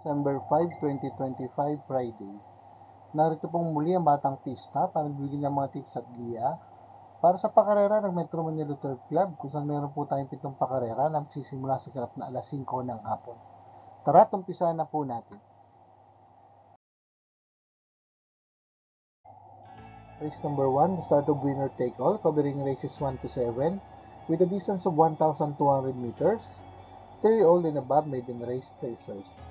December 5, 2025, Friday. Narito pong muli ang Batang Pista para bigyan ng mga tips at giya para sa pakarera ng Metro Manila Turf Club kung saan meron po tayong 7 pakarera na magsisimula sa ganap na alas 5 ng hapon. Tara, umpisahan na po natin. Race number 1, the start of winner take all, covering races 1 to 7 with a distance of 1,200 meters. 3-year-old and above maiden race placers.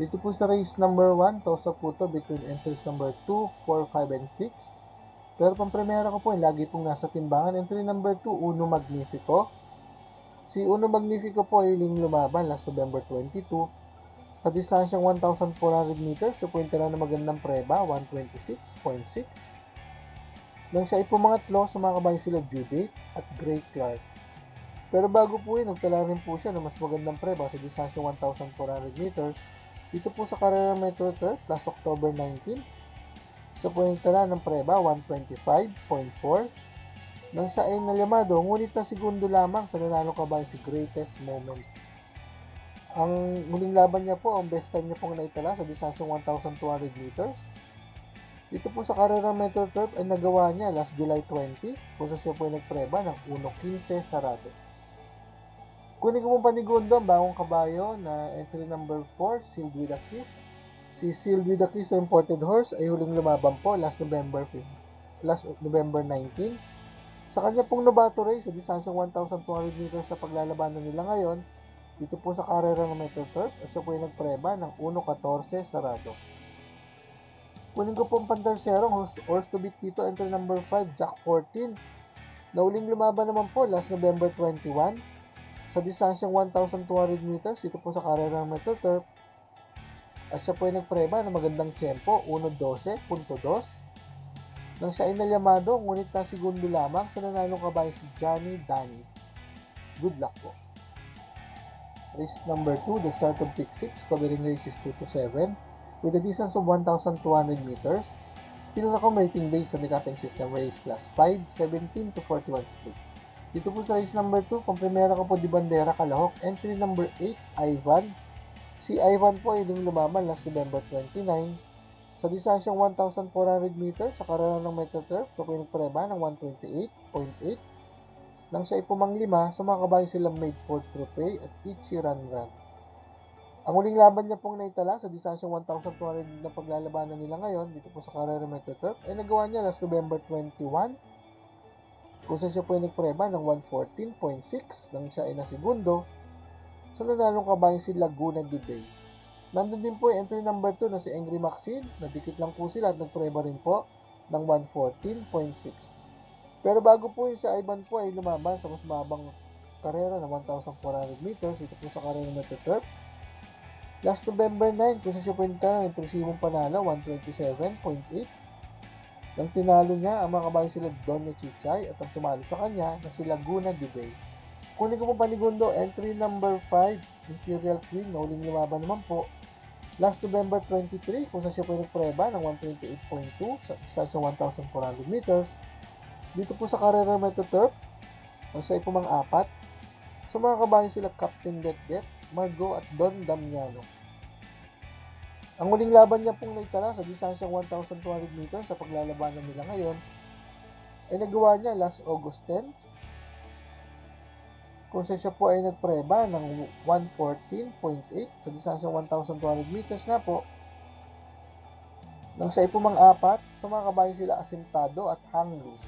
Dito po sa race number 1, toss-up po to between entries number 2, 4, 5, and 6. Pero pang primera ko po, lagi pong nasa timbangan. Entry number 2, Uno Magnifico. Si Uno Magnifico po ay huling lumaban last November 22. Sa distansyang 1,400 meters, so po yung tala na magandang preba, 126.6. Nang siya ay pumangatlo, sa mga kabayan sila Judith at Gray Clark. Pero bago po yun, nagtala rin po siya ng mas magandang preba sa distansyang 1,400 meters. Dito po sa Carrera Metro Turf, last October 19. So po yung tala ng preba, 125.4. Nang siya ay nalyamado, ngunit na segundo lamang sa nanalo kabayan si Greatest Moment. Ang muling laban niya po, ang best time niya pong naitala sa distansyang 1,200 meters. Dito po sa Carrera Metro Turf ay nagawa niya last July 20 kung sa siya po ay nagpreba ng 1.15 sarado. Kunin ko pong panigundo ang bagong kabayo na entry number 4, Sealed with a Kiss. Si Sealed with a Kiss na imported horse ay huling lumaban po last November 19. Sa kanya pong novato race sa distansyang 1,200 meters na paglalabanan nila ngayon, dito po sa Carrera ng Metro Turf, at siya po ay nagpreba ng 1.14 sarado. Kunin ko pong panterserong horse to beat dito, entry number 5, Jack 14. Na huling lumaban naman po last November 21. Sa distansyang 1,200 meters, dito po sa Carrera ng Metro Turf, at siya po ay nagpreba ng magandang tiyempo, 1.12.2. Nang siya ay nalyamado, ngunit na segundo lamang sa nanalong kabayan si Johnny Danny. Good luck po. Race number 2, the start of pick 6, covering races 2 to 7, with a distance of 1,200 meters. Pinakam rating based sa handicapping system race class 5, 17 to 41 split. Dito po sa race number 2, kung primera ko po di Bandera Kalahok, entry number 8, Ivan. Si Ivan po ay huling lumaban last November 29. Sa distansyang 1,400 meters sa Carrera ng Metro Turf, so po yung nagpreba ng 128.8. Nang siya ay pumanglima, sa mga kabayan sila Made for Trophy at Ichi Run Run. Ang huling laban niya pong naitala sa distansyang 1,200 na paglalabanan nila ngayon, dito po sa Carrera Metro Turf, ay nagawa niya last November 21. Kung saan siya po ay nagpreba ng 114.6 nang siya ay nasegundo sa nanalong kabayan si Laguna de Bay. Nandun din po yung entry number 2 na si Angry Maxine, nadikit lang po sila at nagpreba rin po ng 114.6. Pero bago po yung si Ivan po ay lumaban sa mas mabang karera ng 1,400 meters dito po sa Carrera Metro Turf. Last November 9, kung saan siya po yung impresimong panalo, 127.8. Nang tinalo niya, ang mga kabayan sila Doña Chichay at ang tumalo sa kanya na si Laguna de Bay. Kunin ko po panigundo, entry number 5, Imperial Queen, na huling lumaban naman po. Last November 23, kung saan siya po nagpreba ng 128.2 sa 1,400 meters. Dito po sa Carrera Metro Turf, ang siya ay pumang-apat. Sa mga kabayan sila Captain Det, Margo at Don Damiano. Ang huling laban niya pong naitala sa distansyang 1,200 meters sa paglalabanan nila ngayon ay nagawa niya last August 10 kung siya po ay nagpreba ng 114.8 sa distansyang 1,200 meters na po. Nang siya ay pumang-apat, sa mga kabayan sila Asentado at Hang Loose.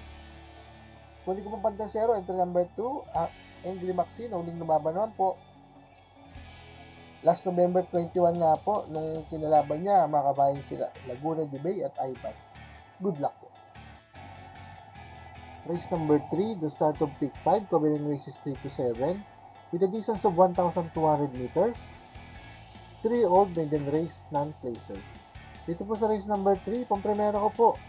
Kunin ko pong pantersero, entry number 2, Angry Maxine, na huling lumaban naman po last November 21 nga po, nung kinalaban niya, mga kabayan sila Laguna de Bay at Ivan. Good luck po. Race number 3, the start of pick 5, covering races 3 to 7, with a distance of 1,200 meters. 3-year-old maiden race non-placers. Dito po sa race number 3, pang-primera ko po.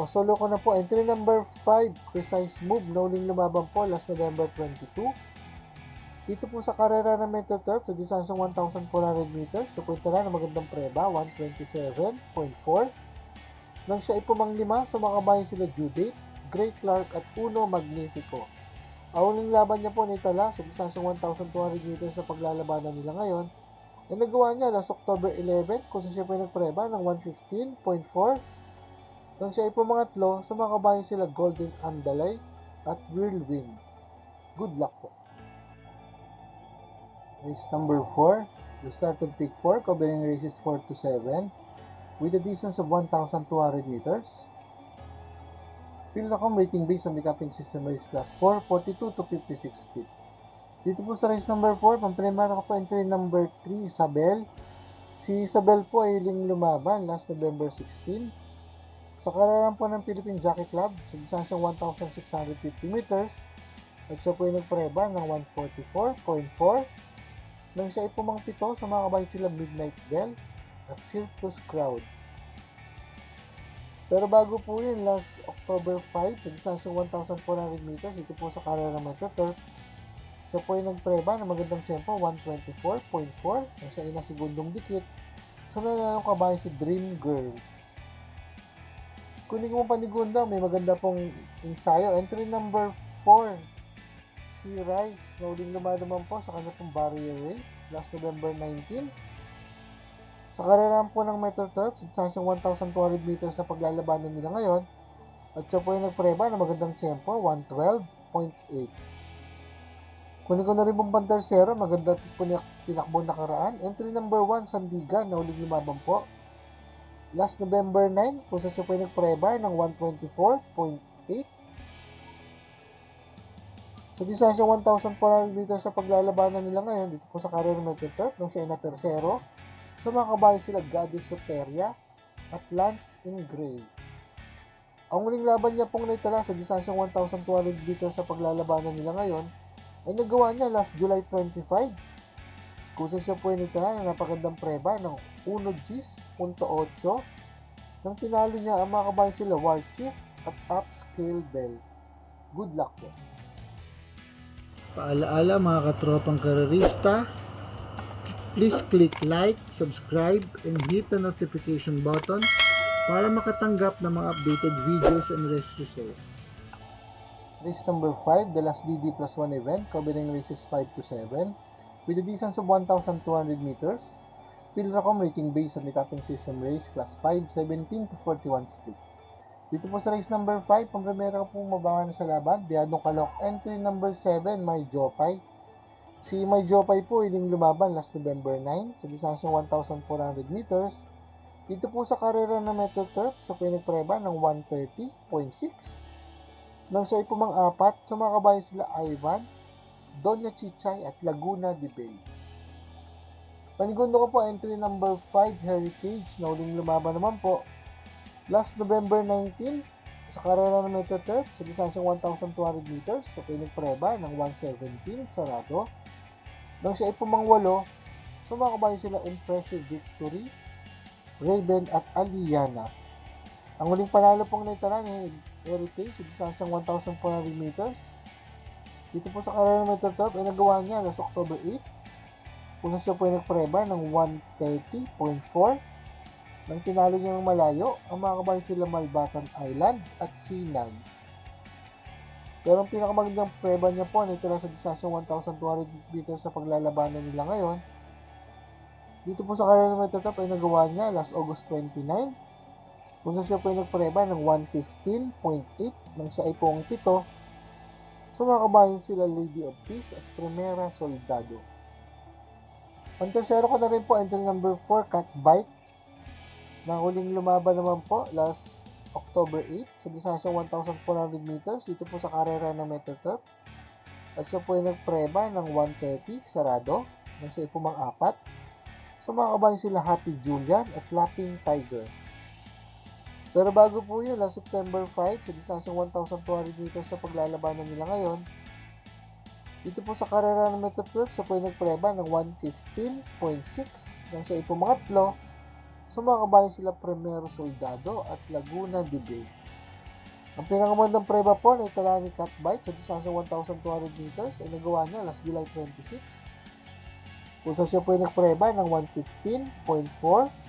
Solo ko na po, entry number 5, Precise Move, na huling lumaban po last November 22. Dito po sa Carrera ng Metro Turf, sa distansyang 1,400 meters, so punta na magandang preba, 127.4. Nang siya ay pumanglima, sa mga kabayan sila Judith, Gray Clark at Uno Magnifico. Ang huling laban niya po naitala sa distansyang 1,200 meters sa paglalabanan nila ngayon Ang nagawa niya last October 11 kung saan siya po ay nagpreba ng 115.4 nang siya ay pumangatlo sa mga kabayan sila Golden Andalay at Whirlwind. Good luck po. Race number 4, the start of pick 4, covering races 4 to 7 with a distance of 1,200 meters. Pilnacom rating based on the capping system race class 4, 42 to 56 feet. Dito po sa race number 4, pamprimera ko po entry number 3, Isabel. Si Isabel po ay huling lumaban last November 16 sa kararan po ng Philippine Jockey Club sa distansyang 1,650 meters at siya po ay nagpreba ng 144.4 nang siya ay pumangpito sa mga kabayan sila Midnight Bell at Circus Crowd. Pero bago po yun, last October 5 sa distansyang 1,400 meters dito po sa kararan ng Metro Turf, siya po ay nagpreba ng magandang tempo 124.4 nang siya ay nasigundong dikit sa nalalong kabayan si Dream Girl. Kung hindi ko panigunda, may maganda pong ensayo. Entry number 4, si Rice, na uling lumadaman po sa kanya pong barrier race last November 19. Sa karerahan po ng Metro Turf, sa distansyang 1,200 meters na paglalabanan nila ngayon, at siya po ay nagpreba ng magandang tempo, 112.8. Kunin ko na rin pong pantersero, maganda po tinakbo nakaraan. Entry number 1, Sandiga, na uling lumaban po last November 9, kung sa siya po ay nagpreba ng 124.8. Sa distansyang 1,400 meters sa paglalabanan nila ngayon, dito po sa career Metro Turf, nung siya ay na tersero, sa mga kabayan sila Goddess Soteria at Lance in Gray. Ang uling laban niya pong naitala sa distansyang 1,200 meters sa paglalabanan nila ngayon, ay nagawa niya last July 25, kung sa siya po ay naitala ng napagandang preba ng 1.8 nang tinalo niya ang mga kabayan sila War Chief at Upscale Bell. Good luck po. Paalaala mga katropang karerista, please click like, subscribe, and hit the notification button para makatanggap ng mga updated videos and race results. Race number 5, the last DD plus 1 event covering races 5 to 7 with a distance of 1,200 meters. Pilnacom rating based on the capping system race class 5, 17 to 41 split. Dito po sa race number 5, pang-primera ko pong mabangan na sa laban, Diadong Kalok. Entry number 7, May Jopay. Si May Jopay po, iling lumaban last November 9 sa distansyang 1,400 meters. Dito po sa karera ng Metro Turf, siya po ay nagpreba ng 130.6. Nang siya ay pumang-apat sa mga kabayan sila Ivan, Doña Chichay at Laguna de Bay. Panigundo ko po entry number 5, Heritage, na uling lumaban naman po last November 19 sa karera ng Metro Turf sa distansyang 1,200 meters sa pinagpreba ng 117 sarado nang siya ay pumangwalo sa mga kabayan sila Impressive Victory, Raven at Aliana. Ang uling panalo pong naitala ni Heritage sa distansyang 1,400 meters dito po sa karera ng Metro Turf ay nagawa niya last October 8 kung saan siya po ay nagpreba ng 130.4 nang tinalo niya ng malayo ang mga kabayan sila Malbatan Island at Sinan. Pero ang pinakamagandang preba niya po na itala sa distansyang 1,200 meters sa paglalabanan nila ngayon. Dito po sa karera ng Metro Turf ay nagawa niya last August 29 kung saan siya po ay nagpreba ng 115.8 nang siya ay pong pito sa mga kabayan sila Lady of Peace at Primera Soldado. Ang tersero ko na rin po, entry number 4, Cat Bike, na huling lumaban naman po last October 8 sa distansyang 1,400 meters dito po sa karera ng Metro Turf. At siya po ay nagpreba ng 130 sarado nang siya ay pumang-apat sa mga kabayan sila Happy Julian at Lapping Tiger. Pero bago po yun, last September 5 sa distansyang 1,200 meters sa paglalabanan nila ngayon, dito po sa karera ng Metro Turf, siya po ay nagpreba ng 115.6 nang siya ay pumangatlo sa mga kabayan sila Primero Soldado at Laguna de Bay. Ang pinakamagandang preba po na itala ni Cat Bite sa distansyang 1,200 meters ay nagawa niya last July 26 kung saan siya po ay nagpreba ng 115.4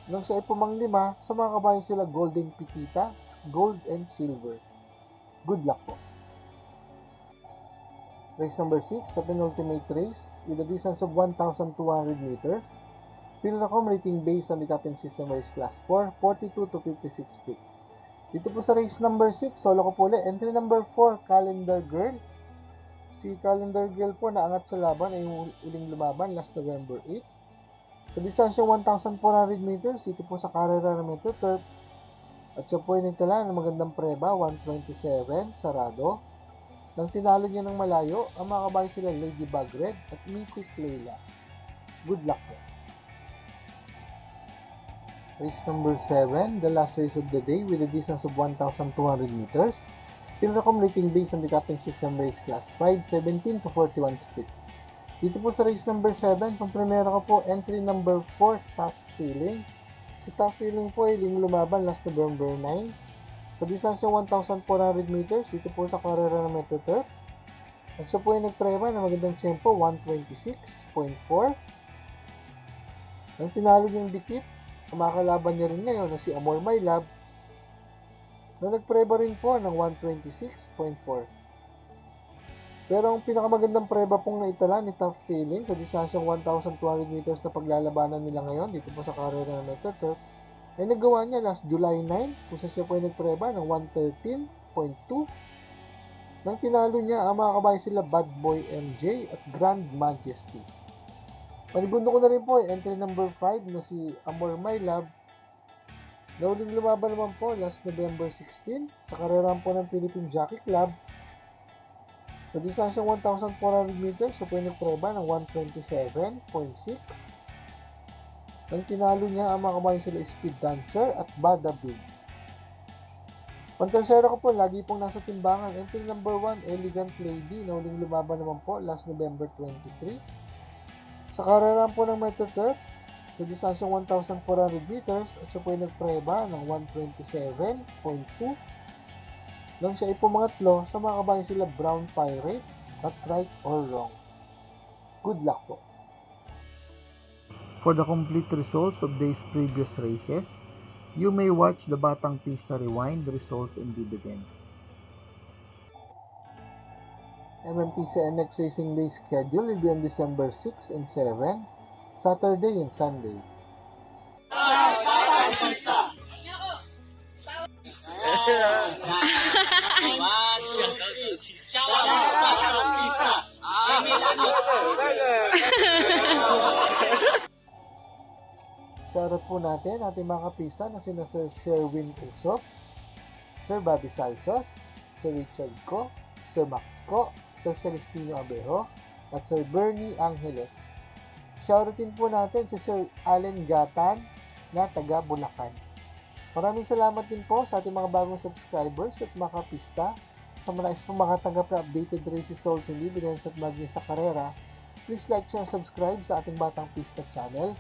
nang siya ay pumanglima sa mga kabayan sila Golden Pitita, Gold and Silver. Good luck po. Race number 6, the penultimate race with a distance of 1,200 meters. Pinracom rating based on the capping system race class 4, 42 to 56 feet. Dito po sa race number 6, solo ko po ulit. Entry number 4, Calendar Girl. Si Calendar Girl po naangat sa laban ay yung uling lumaban last November 8. Sa distansyang 1,400 meters, ito po sa karera ng Metro Turf. At siya po ay nagtala ng magandang preba, 127, sarado. Nang tinalo niya ng malayo, ang mga kabayo sila Ladybug Red at Mythic Layla. Good luck po. Race number 7, the last race of the day with a distance of 1,200 meters. Pinracom rating based on the capping system race class 5, 17 to 41 speed. Dito po sa race number 7, pang primera ko po, entry number 4, Top Feeling. Si Top Feeling po ay lumaban last November 9. Sa distansyang 1,400 meters, dito po sa karera ng Metro Turf. At siya po ay nagprema ng magandang tempo, 126.4. Nang tinalo niyang dikit, ang makakalaban niya rin ngayon na si Amor My Love, na nagpreba rin po ng 126.4. Pero ang pinakamagandang preba pong naitala ni Top Feeling sa distansyang 1,200 meters na paglalabanan nila ngayon dito po sa karera ng Metro Turf ay nagawa niya last July 9 kung saan siya po ay nagpreba ng 113.2. Nang tinalo niya ang mga kabayo sila Bad Boy MJ at Grand Majesty. Panigundo ko na rin po ay entry number 5 na si Amor My Love. Nauling lumaban naman po last November 16 sa karera po ng Philippine Jockey Club. Sa distansyang 1,400 meters, siya po ay nagpreba ng 127.6. Nang tinalo niya ang mga kabayo sila Speed Dancer at Bada Big. Pantersero ko po, lagi pong nasa timbangan. Entry number 1, Elegant Lady, na uling lumaban naman po last November 23. Sa karera po ng Metro Turf, sa distansyang 1,400 meters, at siya po ay nagpreba ng 127.2. Nang siya ay pumangatlo sa mga kabayo sila Brown Pirate at Right or Wrong. Good luck po. For the complete results of these previous races, you may watch the Batang Pista Rewind results and dividend. MMPC NX Racing Day schedule will be on December 6 and 7, Saturday and Sunday. Shoutout po natin ating mga kapista na sina Sir Sherwin Usop, Sir Bobby Salsos, Sir Richard Co, Sir Max Co, Sir Celestino Abejo, at Sir Bernie Angeles. Shoutoutin po natin si Sir Allen Gatan na taga Bulacan. Maraming salamat din po sa ating mga bagong subscribers at mga kapista. Sa mga nais po makatanggap na updated race results and dividends at magni sa karera, please like, share, and subscribe sa ating Batang Pista channel.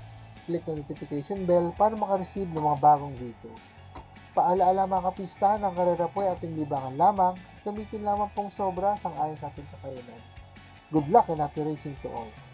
Click the notification bell para makareceive ng mga bagong videos. Paalaala mga kapista, ng karera po ay ating libangan lamang. Gamitin lamang pong sobra sang ayon sa ating kakayanan. Good luck and happy racing to all!